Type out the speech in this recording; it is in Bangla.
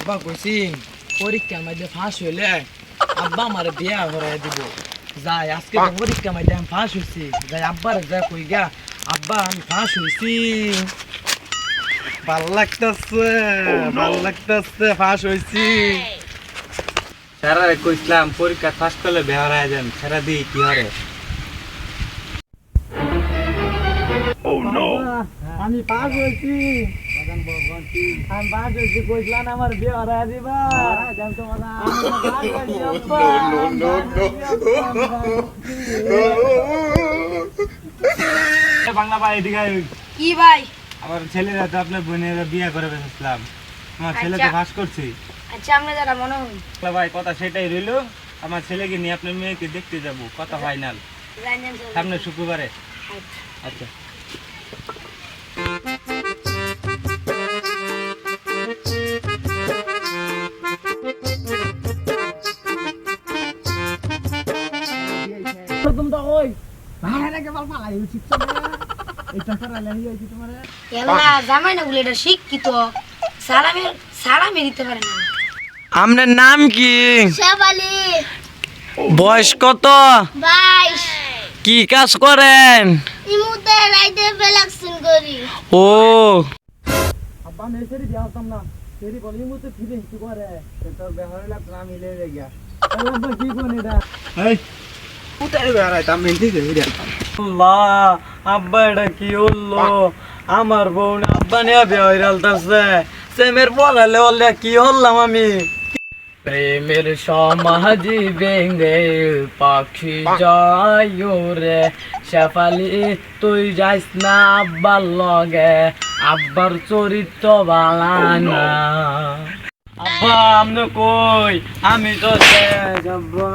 আব্বা কইছি পরীক্ষার মধ্যে ফাঁস হইলে আব্বা আমার বিয়া করাই দিব। যাই আজকে তো পরীক্ষার মধ্যে আমি ফাঁস হইছি, যাই আব্বার যা কই গা আব্বা আমি ফাঁস হইছি। ভাল লাগতেছে ফাঁস হইছি। স্যারা কইছিলাম পরীক্ষা ফার্স্ট করলে বেহার হয়ে যান, স্যারা দিই কি হরে। আমি পাস হইছি, আমি পাস হইছি, কইছিলাম আমার বিয়ে হরাই দিবা। বাংলা ভাই এদিকে কি ভাই? আমার ছেলেরা তো আপনার বোনের বিয়ে করে বেসলাম, আমার ছেলে তো ফাঁস করছি। আচ্ছা আমরা যারা মনে হয় বাংলা ভাই কথা সেটাই রইলো, আমার ছেলেকে নিয়ে আপনার মেয়েকে দেখতে যাব, কথা ফাইনাল সামনে শুক্রবারে। আচ্ছা তোমরা ওই ভাড়া কে বল পালাই উচিত না, এটা করা লাগি হইছে তোমারে। এলা জামাই না বলে এটা শিক্ষিত, সালামি দিতে পারে না। আপনার নাম কি? শেফালি। বয়স কত? 22। কি কাজ করেন? ইমুতে রাইতে ফ্লেক্সিং করি। ও আব্বা মেসেরি দিয়াতাম না, সেরি বলি মুতে ফিরে কি করে তোর বেহার লাগতো আমি লেগে গিয়া। আব্বা কি কোন এটা? এই উতারে বেহার আইতাম মেনতি দে রে। আল্লাহ আব্বা এটা কি হলো? আমার বোন আব্বা নিয়ে বিয়ে হইরালতাছে, সেমের পড়ালে হলে কি হলাম আমি? প্রেমের সমাজি ভেঙে পাখি যায় রে, শেফালি তুই যাইস না আব্বার লগে, আব্বার চরিত্র ভালো না। আব্বা আপনি কই? আমি তো শেষ আব্বা।